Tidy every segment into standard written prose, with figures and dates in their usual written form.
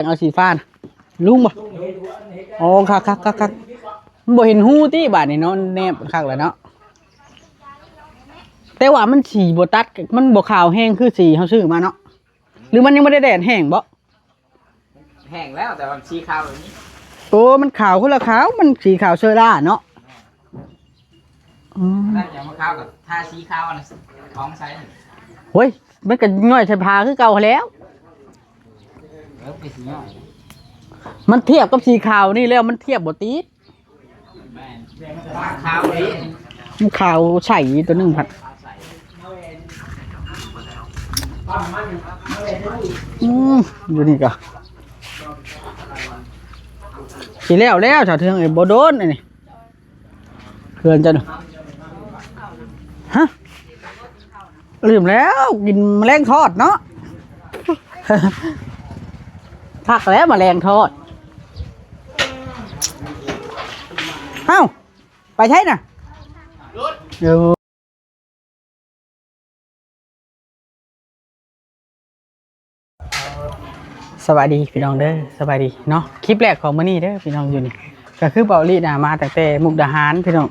เอาสีฟ้านะลุงบ่อ๋อคักบ่เห็นหูตี้บาดนี่เนาะแนบคักแล้วเนาะแต่ว่ามันสีบ่ตัดมันบ่ขาวแห้งคือสีเฮาซื้อมาเนาะหรือมันยังบ่ได้แดดแห้งบ่แห้งแล้วแต่มันสีขาวแบบนี้โอ้มันขาวคนละขาวมันสีขาวเชอร่าเนาะนั่นอย่างมะขาวกับทาสีขาวนะของใส่เฮ้ยมันก็ง่อยใส่ผ้าคือเก่าแล้วเป็นสีย่อยมันเทียบกับสีขาวนี่แล้วมันเทียบบ่ติดขาวเลยมันขาวใสตัวนึงพัดอยู่นี่ก็สีแล้วชาวเทืองไอ้บ่โดนนี่เพื่อนจันฮะลืมแล้วกินแมลงทอดเนาะทักแล้วแมลงทอดเอ้าไปใช่น่ะเดี๋ยวสวัสดีพี่น้องเด้อสบายดีเนาะคลิปแรกของมื้อนี้เด้อพี่น้องอยู่นี่ก็คือเบาลี่น่ะมาตั้งแต่มุกดาหารพี่น้อง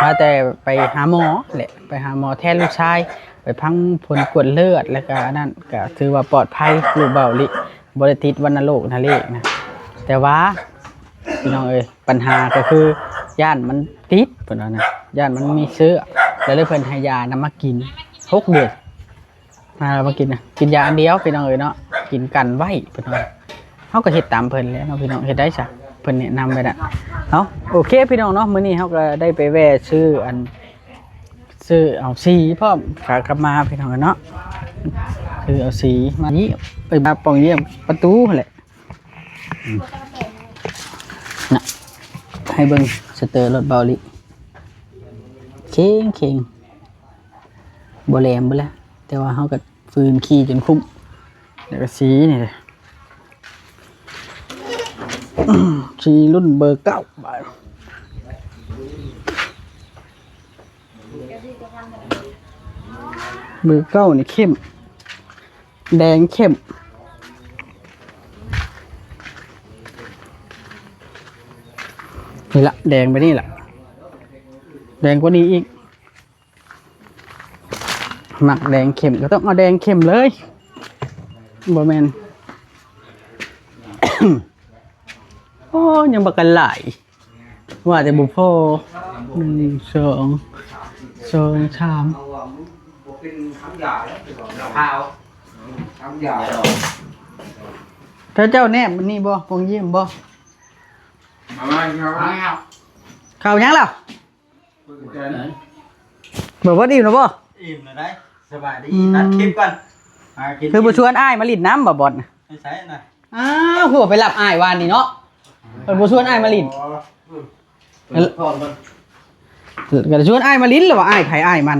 มาแต่ไปหาหมอแหละไปหาหมอแทนลูกชายไปพังผลกวดเลือดแล้วก็นั่นก็ถือว่าปลอดภัยลูกเบาลี่บ่ได้ติดวัณโรคนะเลขนะแต่ว่าพี่น้องเอ้ยปัญหาก็คือย่านมันติดเพิ่นว่านะย่านมันมีเชื้อแล้วเลยเพิ่นให้ยานำมากิน6 เดือนมากินนะกินยาอันเดียวพี่น้องเอ้ยเนาะกินกันไว้เพิ่นว่าเฮาก็เฮ็ดตามเพิ่นแล้วเนาะพี่น้องเฮ็ดได้ซะเพิ่นแนะนำไปน่ะเนาะโอเคพี่น้องเนาะมื้อนี้เฮาก็ได้ไปแวะซื้อเอาสีพร้อมฝากกลับมาพี่น้องเนาะคือเอาสีมานี้มาป่องเยี่ยมประตูนั่นแหละน่ะให้เบิ่งสเตอร์รถเบาลิเข่งบ่แหลมบ่ละแต่ว่าเฮาก็ฟืนขี่จนคุ้มแล้วก็สีนี่เลยสีรุ่นเบอร์9บาทเบอร์9นี่เข้มแดงเข้มนี่ละแดงไปนี่แหละแดงกว่านี้อีกหมักแดงเข้มก็ต้องเอาแดงเข้มเลยบ่แมน โอ้ยังบักกันหลายว่าแต่บุพโพ1 2 3ถ้าเจ้าแนบมันนี่บ่ปงเยี่ยมบ่ข้าวยังแล้วบอกว่าอิ่มแล้วบ่อิ่มเลยได้สบายดีนัดคลิปก่อนคือบ่ชวนอ้ายมาลิ้นน้ำบ่บดไม่ใช่น่ะอ้าวหัวไปหลับอ้ายวานนี่เนาะเพิ่นบ่ชวนอ้ายมาลิ้นก็ชวนอ้ายมาลิ้นแล้วว่าอ้ายไผอ้ายมัน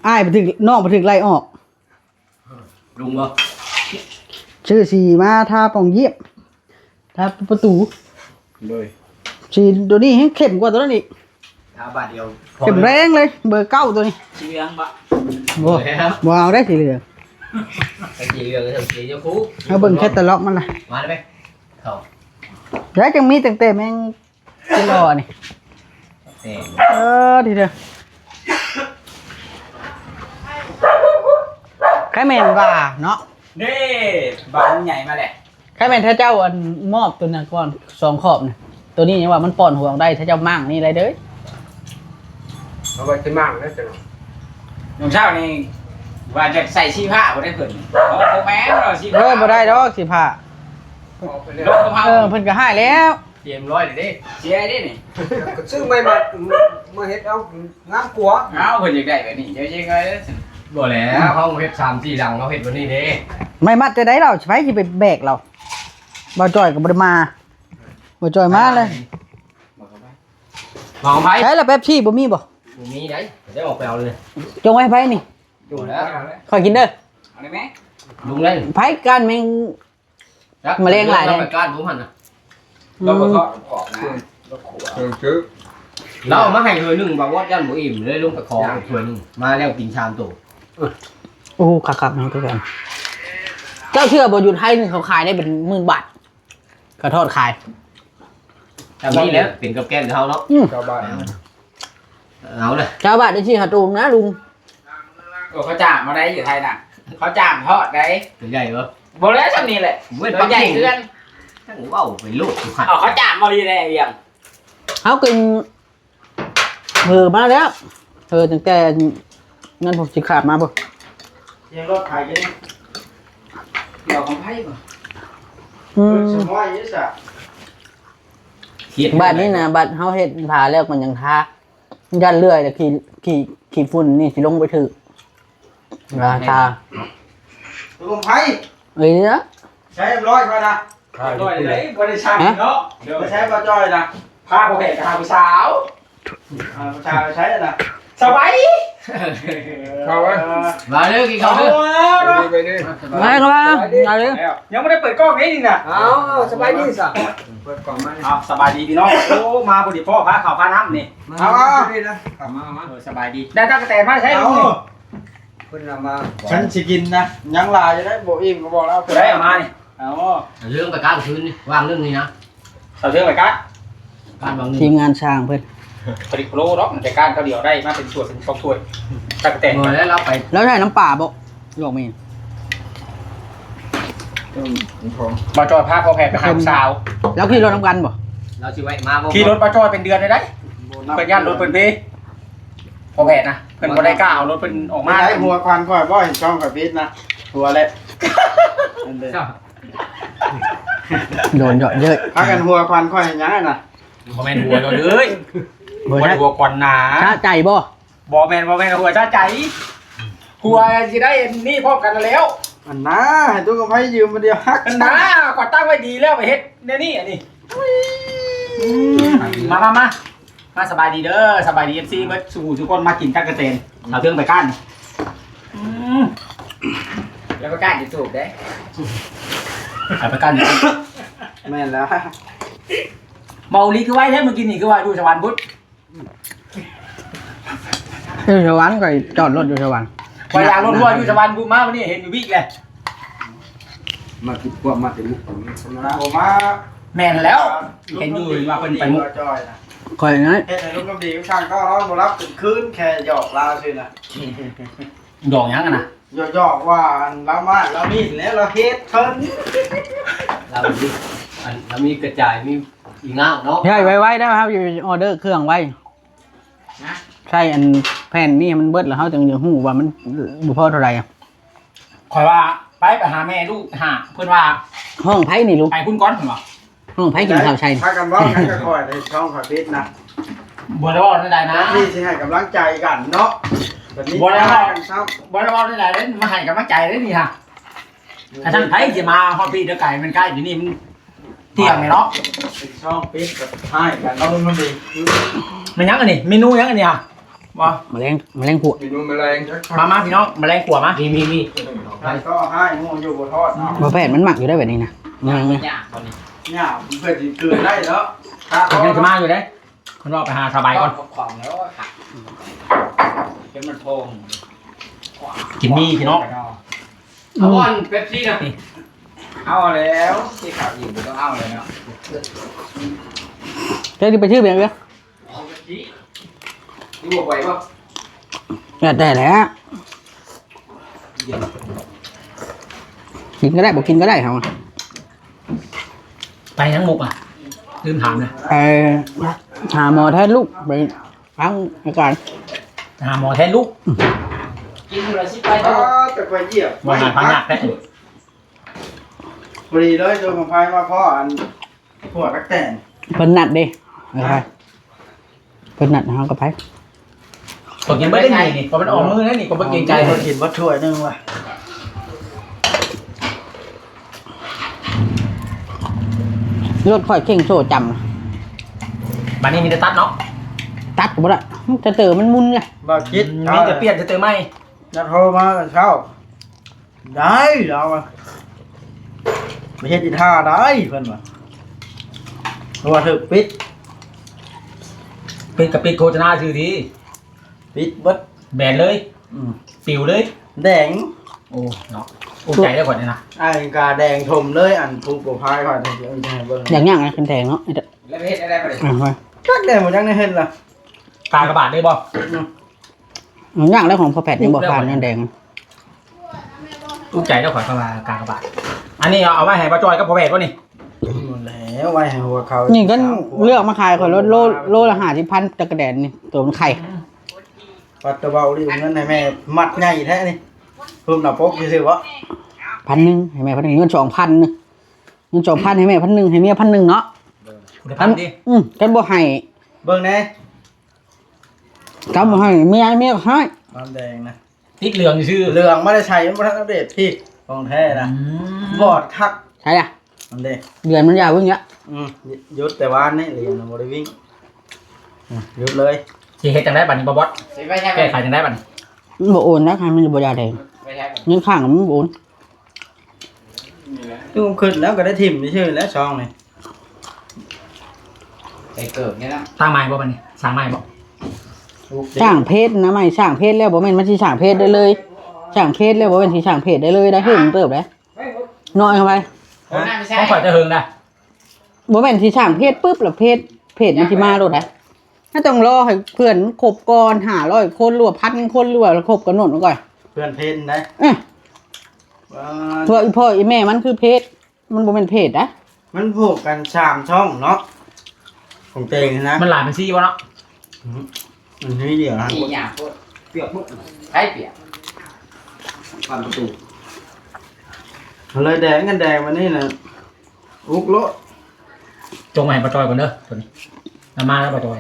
อ้ายไปถึงน้องไปถึงไล่ออกลุงบ่ชื่อสีมาทาป่องเยียบทาประตูเลยสีตัวนี้เข้มกว่าตัวนั้นอีกทาบาทเดียวเข้มแรงเลยเบอร์9ตัวนี้สีเหลืองบ่บ่เอาได้สีเหลืองไอ้สีเหลืองก็สีเจ้าคู่เอาเบิ่งแคตตาล็อกมันล่ะมาได้มั้ยเข้าแล้วจังมีตั้งแต่แม่งกิโลนี่ทีเดียวใครแม่นว่าเนาะเด้บ้าใหญ่มาแหละใครแม่นถ้าเจ้าอันมอบตัวนั้นก่อน2 ขอบน่ะตัวนี้ยังว่ามันป้อนห่วงได้ถ้าเจ้ามั่งนี่ไรเด้อเอาไว้ที่มั่งนะจ๊ะน้องเช้านี่ว่าจะใส่สีผ้าบ่ได้เพิ่นบ่แม่นเราสีผ้าบ่ได้ดอกสีผ้าเพิ่นก็ให้แล้วเตรียมร้อยเลยดิเสียดินี่ซื้อไม่มาเฮ็ดเอางามกว่าเอาเพิ่นอยากได้แบบนี้เดี๋ยวสิไงบ่แล้วเฮาเฮ็ด3-4หลังเราเฮ็ดวันนี้เด้ไม่มัดจะได้เราสิไปสิไปแบกเราบ่จ่อยก็บ่ได้มาบ่จ่อยมาเลยมองไผใช้แล้วแป๊บซี่บ่มีบ่มีได้ได้ออกไปเอาเลยจงไว้ไผนี่อยู่แล้วขอกินเด้อเอาได้มั้ยลุงเลยไผกันแม่งมะเร็งหลายเลยการผมหั่นน่ะเราบ่ทอดออกนะซื้อเรามาให้ถ้วยนึงบ่ว่ายันบ่อิ่มเลยลุงไปขอถ้วยนึงมาแล้วกินชามโตโอ้คักๆเนาะทุกคน เจ้าเชื่อบ่อยู่ไทยนี่เขาขายได้เป็น10,000 บาทกระทอดขาย แต่นี่แหละเป็นกับแก้มเขาเนาะ ชาวบ้าน เอาเลย ชาวบ้านได้ชื่อหาตูมนะลุง เขาจ้างมาได้อยู่ไทยน่ะเขาจ้างทอดได้ ตัวใหญ่เหรอ บอกแล้วชั้นนี้แหละ เว้น ตั ปั ว ก ใหญ่ กิ่ง เกิน ทั้งเว้าเป็นลูกสุขัด เขาจ้างมาดีเลยเอียง เขากินมาแล้วตั้งแต่เงินผมสิขาดมาบ่ ยังรถไถกัน เดี๋ยวของไพ่ก่อน สมอยยี่สะ บ้านนี้นะบ้านเฮาเฮ็ดทาแล้วมันยังทายันเลื่อยแต่ขี่ฝุ่นนี่สิลงไปถึกราคา ลุงไผ่ เอ้ยนะ ใช้ร้อยมานะ ด้วยเลยบริษัทเนาะเดี๋ยว ใช้ปลาจ้อยนะ พาผมเห็นพาผู้สาว ประชาใช้นะ สบาย เข้าไว้ มาเด้อกิน เอา ข้าวเด้อ ไปนี่ มาเข้ามาเอาเลย ยังไม่ได้เปิดกล้องนี้นี่นะ เอาสบายดีสะเปิดกล่องมา เอาสบายดีพี่น้องโอ้มาพอดีพ่อพาข่าวพาน้ำนี่ เอาดีนะมา สบายดีได้ตั้งแต่มาใช้ลูกนี่ คุณนำมาฉันสิกินนะยังลายจะได้โบอิ่มก็บอกแล้ว ได้ออกมานี่เอา เรื่องไปก้างคืนนี่วางเรื่องนี้นะ เอาเชื่อไปกัน การวางเงิ ที น มงานสร้างเพิ่น ผลิตโลเนาะแต่การเขาเดียวได้มาเป็นส่วนเป็นช่วยตั้งแต่ บ่แล้วเราไป แล้วได้น้ำป่าบ่บอกมี มาจอยพาพ่อแพทย์ไปหาสาว แล้วขี่รถน้ำกันบ่ เราสิไว้มาบ่ ขี่รถมาจอยเป็นเดือนเลยได้เปิดย่านรถเป็นพี่พ่อแพทย์นะเพิ่นบ่ได้กล้าเอารถเป็นออก มา มา ได้หัวควันก่อยบ่อยช่องกับพิษนะหัวเล็บ โดนเยอะเยอะ พากันหัวควันค่อยยังไงนะ บ่แม่นหัวเราเลย บ่ บ่ ได้ ได้หัวก่อนหนา ช้าใจบ่ บ่แม่นหัวจ้าใจหัวสิได้นี่พร้อมกันแล้ว อันน่าให้ตู้กับไผ่ยืมมาเดียวฮัก อันนะกว่าตั้งไว้ดีแล้วไปเฮ็ดเนี่ยนี่อันนี้มาสบายดีเด้อสบายดี FC เบิดสู่ทุกคนมากินตั๊กกะแตนเอาเครื่องไปกั้นแล้วก็กั้นจะสูบได้เอาไปกั้น แม่นแล้ว เมาลีคือไว้แท้เมื่อกี้นี่คือว่าอยู่สวรรค์พุทธ อยู่สวรรค์ก็จอดรถอยู่สวรรค์ พอยางรถทัวร์อยู่สวรรค์พุทธมาวันนี้เห็นอยู่วิกเลย มาติดพวกมาติดมุกผมมา แม่นแล้วเห็นอยู่ว่าเป็นไปมุก จอยนะ คอยนั้น เฮ็ดให้ลูกน้ำดีช่างก็ร้อนบ่รับเป็นคืนแค่หยอกลาซื่อนะ ดอกยังกันนะ หยอกว่าอันเรามาเรามีแล้วเราเฮ็ดเพิ่น เรามีกระจายมีอีง่างเนาะ ใช่ไว้ได้ครับอยู่ออเดอร์เครื่องไว้ใช่อันแผ่นนี่มันเบิดแล้วเขาจึงจะหู้ว่ามันบุพอเท่าไหร่อะ คอยว่าไปหาแม่ลูกหาเพื่อนว่า ห้องไผ่นี่ลุง ไปพุ่นก้อนผมว่า ห้องไผ่กินข้าวชัย พากันเว้ากันก็ค่อยในช่องขอพิษนะ บัวได้บอกได้นะ นี่สิให้กำลังใจกันเนาะแบบนี้ บ่ได้บอก กันครับ บัวได้บอกได้เลยมาให้กำลังใจได้นี่ฮะถ้าท่านไผ่จะมาฮอดพี่เด้อไก่มันใกล้อยู่นี่มันเที่ยงไหมเนาะ เป็นช่องพิษกับให้กันเอาลูกน้ำดี มันยังอันนี้เมนูยังอันนี้ฮะว่า แมลงผัว เมนูแมลง มาพี่น้องแมลงขัวมา มี ใครก็ให้งูอยู่บนทอดเนาะ บ่แผ่นมันหมักอยู่ได้แบบนี้นะ เนี่ย เนี่ยเพื่อสิคืนได้เนาะถ้า ยังจะมาอยู่เด้คนรอไปหาสบายก่อน ของแล้วค่ะเป็นมันโพง กินมีพี่น้อง เอาบอลเป๊ปซี่นะ เอาแล้ว ที่ข่าวอยู่ต้องเอาเลยเนาะ เจ้าที่ไปชื่อเบียงเด้อ นี่บวกไหวป่ะ แต่แหล้วกินก็ได้บอกกินก็ได้ครับ ไปทั้งมุกอ่ะลืมถามเลย ไปหาหมอแทนลูกไปพังอาการ หาหมอแทนลูก กินเลยสิไป อ๋อแต่ไปเหยียบ วันงานพังยากแท้ พอดีเลยโดนของไฟมาพ่ออันหัวตักแต่ง เพิ่นนัดดินะครับเพิ่นนัดเฮาก็ไป กดกินไม่ได้ไงนี่ก็มันออกมือนะนี่ก็เป็นเกรงใจ ค เลย นกินวัดถ้วยนึงว่ะ รถค่อยเข่งโซ่จ บัดนี้มีแต่ตัดเนาะ ำตัดก็บ่ได้จะเตอมันมุนไง บ่คิด มีแต่เปลี่ยนจะเติมไม่ จะโทรมาเช้าได้เราอะไม่ใช่ที่ท่าได้เพิ่นว่ะเพราะว่าถึกปิด เป็นกับปิดโฆษณาชื่อที ปิดเบิด แบนเลย ปิวเลย แดง โอ้เนาะ อุ่นใจได้ก่อนเนี่ยนะ ไอ้กาแดงทมเลยอันผูกโปรไฟล์ก่อนเดี๋ยวจะให้เบิ่ง อย่างย่างนะคันแทงเนาะ แล้วเฮ็ดอะไรบ่ได้ อ่ะไป จักแดงหมดจังได้เห็นล่ะ กากระบาดได้บ่ อย่างย่างแล้วของพอแพทย์ยังบอกผ่านนั่นแดง อุ่นใจได้ก่อนเข้ามากากระบาดอันนี้เอาไว้ให้ป้าจอยกับพ่อแม่ป่ะนี่ หมดแล้วไว้ให้หัวเขา นี่ก็เลือกมาขายคนโลละ50,000ตะกระแดนนี่ตัวมันไข่ ปัดตะเบาดิเงินให้แม่มัดใหญ่แท้นี่เพิ่มหน้าปกซื่อๆวะ 1,000ให้แม่1,000เงิน2,000นึงเงิน2,000ให้แม่1,000ให้เมีย1,000เนาะ คุณภาพดี กันบ่ให้ เบิ่งแน่ กันบ่ให้เมียก็ให้ น้ำแดงนะ ติดเหลืองชื่อ เหลืองไม่ได้ใช้มันบ่ทันอัปเดตพี่ของแท้นะบอดคัก ใช่ล่ะ มันเด้ เดือนมันยาววิ่งเนี้ย หยุดแต่ว่านี่เหรียญบ่ได้วิ่งหยุดเลย ที่เฮ็ดจังได้บัดนี้บ่บอส ไปใช้ แก้ไขจังได้บัดนี้ มันบ่โอนนะคันมันบ่ยาวแดง ไปใช้ ยังข้างมันบ่โอน ตู้ขึ้นแล้วก็ได้ทิ่มชื่อแล้วช่องนี่ ไปเกิดเนี่ยนะ สร้างไม้บ่บัดนี้สร้างไม้บ่ สร้างเพศนะไม่สร้างเพศแล้วบ่แม่นมันสิสร้างเพศได้เลยสร้างเพศแล้วบ่แม่นสิสร้างเพศได้เลยได้เพิ่มเติบได้น้อยเข้าไป ผมน่าไม่ใช่ ต้องข่อยจะเฮิงได้ บ่แม่นสิสร้างเพศปุ๊บแล้วเพศมันสิมาโลดได้ถ้าต้องรอให้เพื่อนครบก่อน500คนหรือว่า1,000คนหรือว่าครบกำหนดก่อน เพื่อนเพนได้ เอ้ยเพราะอีพ่ออีแม่มันคือเพศมันบ่แม่นเพศนะ มันผูกกัน3ช่องเนาะของเตงนะ มันหลายเป็นซี่บ่เนาะ มันนี่เดียวนะ มีอย่างโคตรเปียกมุกใช้เปียกผ่านประตู เลยแดงกันแดงวันนี้นะอุกโล จงมาให้ป้าจอยก่อนเด้อตัวนี้น้ำมาแล้วป้าจอย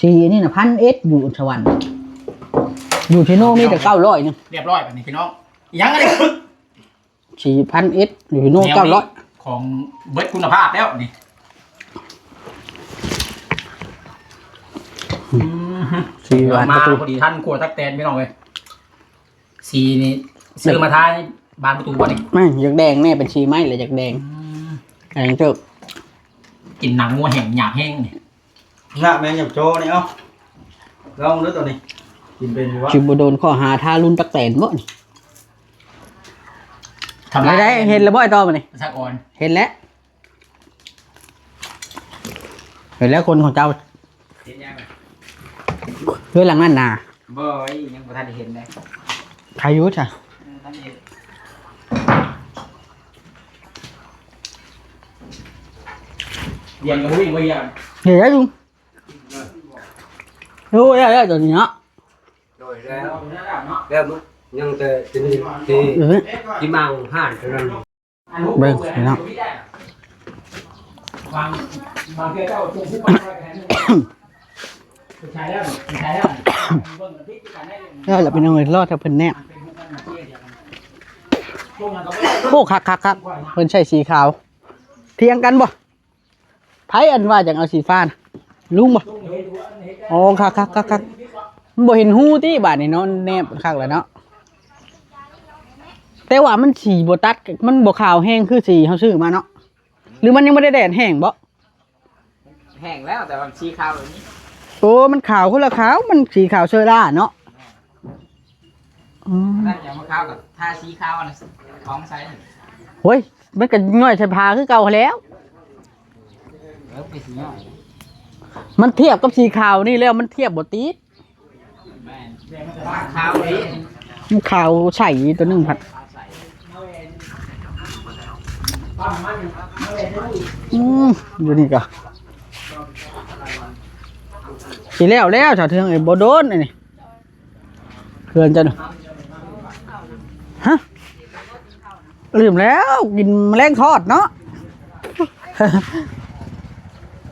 สีนี่น่ะ1,000 เอสอยู่สวรรค์อยู่ที่โน่มีแต่900นึง เรียบร้อยบัดนี้พี่น้องยังไง 4,000 เอสอยู่ที่โน่900 ของเบิร์ดคุณภาพแล้วนี่ 4บาท มา ประตู พอดีท่านครัวตักแตนพี่น้องเลยสีนี่ซื้อมาท้ายบานประตูบ่นี่ ไม่อยากแดงแน่เป็นชีไม้เลยอยากแดงแดงเจ้า กินหนังงัวแห้งหยาบแห้งนี่ หน้าแมงหยับโจนี่เอ้าลองดูตัวนี้กินเป็นอยู่วะ ชิบโดนข้อหาทารุณตักแตนบ่นี่ ทำ ได้เห็นแล้วบ่ไอ้ตอมานี่ ประชากร เห็นแล้วคนของเจ้า เห็นยังไง เพื่อหลังนั่นนา บ่อยยังบ่ทันได้เห็นเลย ใครอยุ่จ้ะ ท่านเห็น เรียนกับวิ่งไปยัง เดี๋ยวลุงโอ้ยได้ตัวนี้เนาะ โดยแล้วแล้วมึงยังแต่ที่นี่ที่ เออ ที่มังห่านเท่านั้น เบิ่งพี่น้อง บางเพื่อเจ้าตัวผู้ปกครองแทนใช้แล้วใช้แล้ว แล้วเราเป็นเอาเงินรอดถ้าเพิ่นแน่โอ้คักเพิ่นใช้สีขาวเทียงกันบ่ไผอันว่าจังเอาสีฟ้านะลุงบ่อ๋อคักมันบ่เห็นหูติบาดนี่เนาะแนบคักแล้วเนาะแต่ว่ามันสีบ่ตัดมันบ่ขาวแห้งคือสีเฮาซื้อมาเนาะหรือมันยังบ่ได้แดดแห้งบ่ แห้งแล้วแต่ว่าสีขาวแบบนี้ โอ้มันขาวคนละขาวมันสีขาวเชอร่าเนาะอืม นั่นอย่างมะขาวกับทาสีขาวน่ะของใส่ โอ้ยมันก็ง่อยใส่ผ้าคือเก่าแล้ว ไปสีย่อย มันเทียบกับสีขาวนี่แล้วมันเทียบบ่ติด แม่ขาวนี้ มันขาวใส่ตัวหนึงผัดอยู่นี่ก็สีแล้วชาวเทืองไอ้บ่โดนนี่เพื่อนจันฮะลืมแล้วกินแมลงทอดเนาะ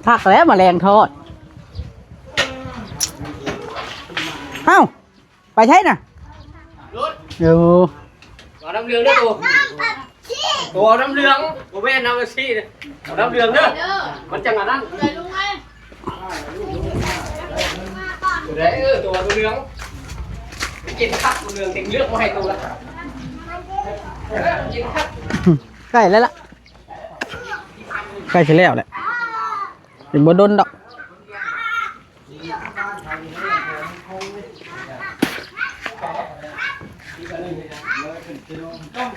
พักแล้วแมลงทอดเอ้าไปใช่น่ะอยู่ ตัวน้ำเรืองด้วยตัวน้ำเรืองโมเมนน้ำซีตัวน้ำเรืองเด้อมันจังอันนั้นตัวไหนตัวเรืองกินคักตัวเรืองเต็งเลือกมาให้ตัวละกินคัก ใกล้แล้วล่ะใกล้จะแล้วแหละเป็นบ่โดนดอก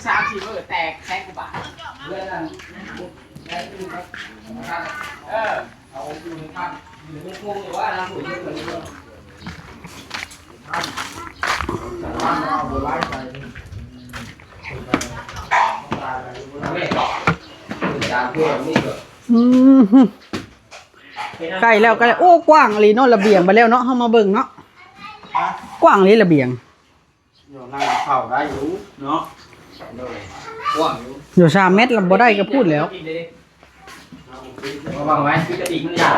3-4มื้อแตกแสนกว่าบาทเรื่องนั้นเอาอยู่ในบ้านอยู่ในมุ้งหรือว่าน้ำปุ๋ยเยอะกว่านี้ อืมใกล้แล้วโอ้กว้างเลยเนาะระเบียงไปแล้วเนาะเฮามาเบิ่งเนาะกว้างเลยระเบียง อยู่นั่งเข่าได้อยู่เนาะ อยู่3 เมตรเราบ่ได้ก็พูดแล้ว ระวังไว้คือกระดิ่งมันยาว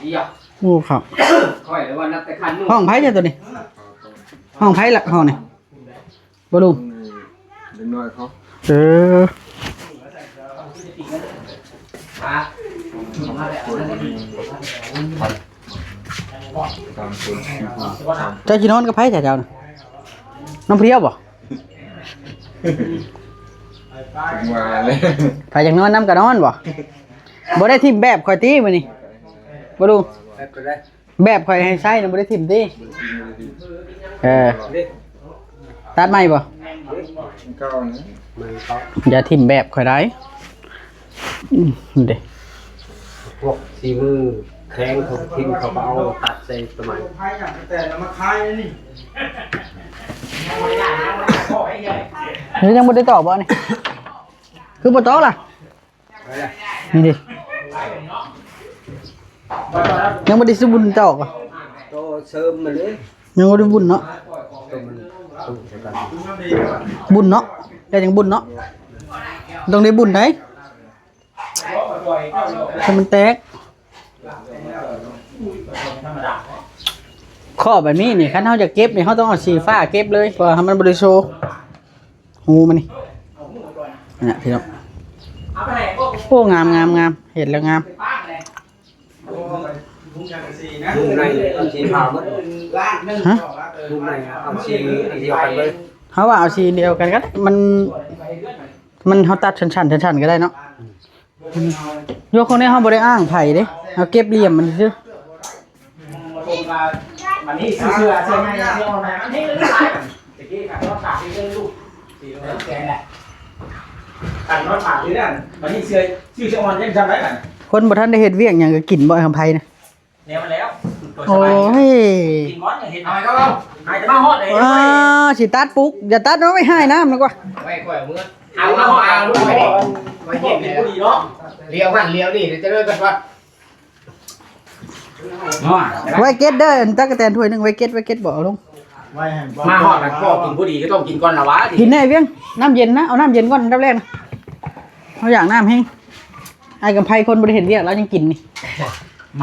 ดีอ่ะ โอ้ครับ ค่อยแล้วว่านับแต่คันมือ ห้องไผจ้ะตัวนี้ห้องไผล่ะห้องนี่บ่ลุง เด็กน้อยเขา เออ มา ตามคนที่พูดตาม เจ้าสินอนกับไผจ้ะเจ้าน่ะน้องเพรียวบ่ ผมว่าเลย ไผอยากนอนนํก็นอนบ่บ่ได้ทิ่มแบบข่อยตีมื้อนี้บ่ลุงแบบข่อยให้ใช้น่ะบ่ได้ทิ่มติตัดใหม่บ่ เก้านะ อย่าทิ่มแบบข่อยได้เด้ พวกสีมือแข็งเขาทิ้งเขาเอาตัดใส่สมัย ไพ่อย่างแต่มาคายนี่ นี่ยังบ่ได้ตอบบ่นี่คือบ่ตอบล่ะนี่ดิยังบ่ได้สบุญตอบอ่ะ โตเสริมมาเลย ยังบ่ได้บุญเนาะ โตมันตุ้งใส่กัน บุญเนาะได้จังบุญเนาะต้องได้บุญได้ถ้ามันแตกข้อแบบนี้นี่คันเฮาจะเก็บนี่เฮาต้องเอาสีฟ้าเก็บเลยเพราะว่ามันบ่ได้โชว์หูมันนี่เนี่ยพี่น้องโอ้งามเห็นแล้วงาม ลุงในเอาสีขาวมั้ง ฮะ ลุงในเอาสีเดียวกันเลย เขาว่าเอาสีเดียวกันก็ได้มันเขาตัดชั้นๆก็ได้เนาะโยกคนนี้เขาบริอ้างไผ่เด้เขาเก็บเหลี่ยมมันซื่อ วันนี้เสื้อใหญ่เสื้ออ่อนอันนี้เลยตายตะกี้ขันรถขาดที่เรื่องลูกสีเหลืองแกนแหละขันรถขาดที่นั่นวันนี้เสื้ออ่อนยังจำได้กัน คนบ่ทันได้เฮ็ดเวียกหยังก็กินบ่ไอ้คำไผ่นะ เนี่ยมันแล้วตัวส โอ้ บาย ย กินมอสเนี่ยเห็นอะไรก็เอาหายจะมาฮอดเลย ว้าสิตัดปุ๊กอย่าตัดเนาะไม่ให้น้ำนะกว่า ไม่ค่อยเมื่อ เอามาฮอดเอาลูกไปดิมาเย็นเป็นผู้ดีเนาะ เลี้ยวหันเลี้ยวนี่จะเลิกกันวัด ไว้เก็ตเด้อตั๊กแตนถ้วยหนึงไว้เก็ตบ่เอาลง ไว้ให้ มาฮอดแล้วก็กินผู้ดีก็ต้องกินก่อนละวะ กินได้เวียงน้ำเย็นนะเอาน้ำเย็นก่อนอันดับแรกนะเอาอย่างน้ำแห้งไอ้กำไผ่คนบ่ได้เฮ็ดเวียกแล้วยังกินนี่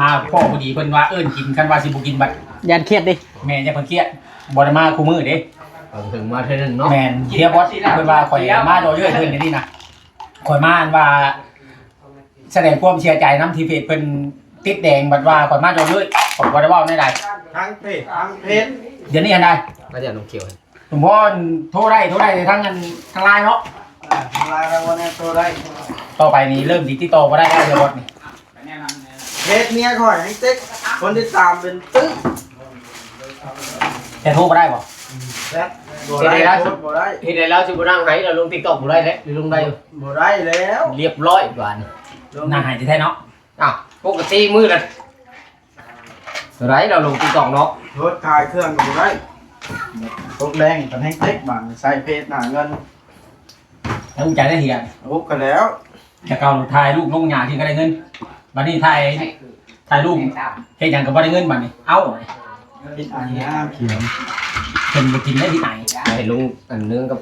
มาพ่อผู้ดีเพิ่นว่าเอิ้นกินกันว่าสิบ่กินบัด ยานเครียดดิ แม่จะเพิ่นเครียดบ่ได้มาคู่มือเด้ ถึงมาเท่านั้นเนาะ แม่นเฮียบอสเพิ่นว่าข่อยมาโดยเรื่อยเพิ่นนี่นะข่อยมาอันว่าแสดงความเสียใจนํที่เพจเพิ่นติดแดงบัดว่าข่อยมาโดยเรื่อยผมบ่ได้เว้าได้ใด ทั้งเพศทั้งเพศ เดี๋ยวนี้อันใด ก็จะลงเขียว ผมพ่อโทรได้ทั้งกันทั้งไลน์เนาะ ลายแล้ววันนี้ตัวได้ ต่อไปนี้เริ่มติดต่อบ่ได้แล้วเฮียบอสนี่ เพศเมียข่อยให้เต็กคนที่ตามเป็นตึ้ง แต่โทรบ่ได้บ่ แซ่บบ่ได้บ่ได้ ที่ได้แล้วสิบุรังไหเราลงติ๊กต็อกบุได้แล้วลงได้ บ่ได้แล้ว เรียบร้อยกว่านี่ น่าหายแท้ๆเนาะ อ้าวปกติมือละไรเราลงติ๊กต็อกเนาะ รถขายเครื่องก็บ่ได้รถแรงกันให้เต็กบางใส่เพศหน้าเงิน แล้วอุ้งใจได้เฮีย รูปกันแล้ว จะเก่าถ่ายรูปลงหญ้าที่ก็ได้เงินบัดนี้ถ่ายรูปเฮ็ดหยังก็บ่ได้เงินบัดนี้เอ้า คิดอันนี้เขียน เพิ่นบ่กินได้ที่ไหน ให้ลุงอันนึงกับ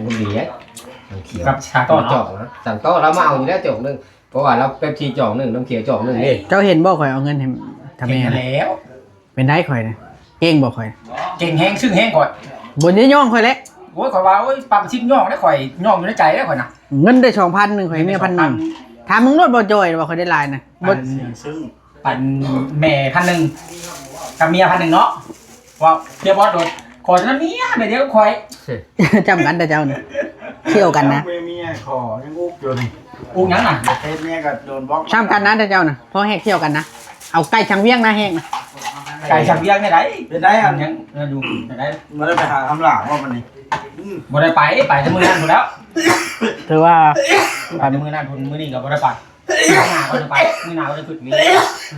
ลุงเหลียเขียว กับชา ต้ ต้ อ อน จอ เนาะ กนะสั่งโต๊ะแล้วมาเอาอยู่แล้วจอกนึงเพราะว่าเราเป็ปซีจอกนึงน้ำเขียวจอกนึงนี่ เจ้าเห็นบ่ข่อยเอาเงินให้ทำ เก่ แม่ ง นะ แล้ว เป็นได้ข่อยนะเก่งบ่ข่อย เก่งแฮงซึ่งแฮงก่อน บนนี้ย่องข่อยแหละ โอ้ยข่อยว่าโอ้ยปั๊มชิมย่องได้ข่อยย่องอยู่ในใจได้ข่อยนะ เงินได้2,000นึงข่อยให้เมีย1,000ถามมึงรถบ่จอยว่าข่อยได้หลายนะบ่ เสียงซึ่ง ปั่นแม่1,000กับเมีย1,000เนาะว่าเฮียบอสโดดขอจะนั้นเมียเดี๋ยวข่อย จำกันแต่เจ้านี่เที่ยวกันนะ เมียขอยังอุกอยู่นี่ อุ้งยังน่ะ เพศเมียก็โดนบล็อก ช้ำกันนะแต่เจ้านะเพราะแหกเที่ยวกันนะเอาใกล้ชังเวียงนะแห้งนะ ไก่สักเบี้ยงให้ได้ เป็นได้อัน ยังอยู่ได้ มาได้ไปหาคำหลาว่ามันนี่ บ่ได้ไปแต่มือนั่นพุ่นแล้ว ถือว่า ไปแต่มือนั่นพุ่นมือนี่ก็บ่ได้ไปมือหน้าก็จะไปมือหน้าก็จะฝึกมี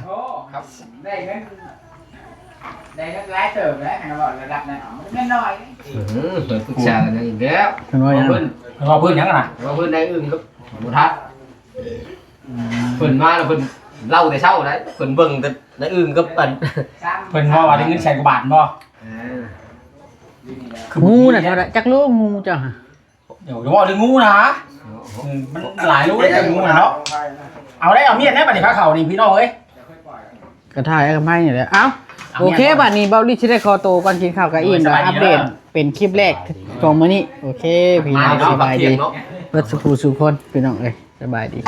โอ้ครับได้เงินหลายเติบแล้วให้บอกระดับนั้นเงินน้อยเปิดปรึกษากันอีกแล้ว เพิ่นว่าหยัง เพิ่น เราเพื่อนยังกันนะ ว่าเพิ่นได้อึ้งครับบ่ทัดเพิ่นมาแล้วเพิ่นเล่าแต่เช้าได้เพิ่นเบิ่งแต่ได้อึ้งกับอัน เพิ่นว่าได้เงินแสนกว่าบาทบ่ งูน่ะเท่าไหร่จักโลงูเจ้าฮะ เดี๋ยวว่าเรื่องงูนะมันหลายรู้เลยงูนะเนาะเอาได้เอาเมียดได้บัดนี้พาเขานี่พี่น้องเอ้ย ก็ถ่ายเอาไม้นี่แหละเอ้าโอเคบัดนี้เบาลี่สิได้ขอโตวก่อนกินข้าวกับอิ่มแล้วอัปเดตเป็นคลิปแรกของมื้อนี้โอเคพี่น้องสบายดีเบิดสุขสุขคนพี่น้องเอ้ยสบายดี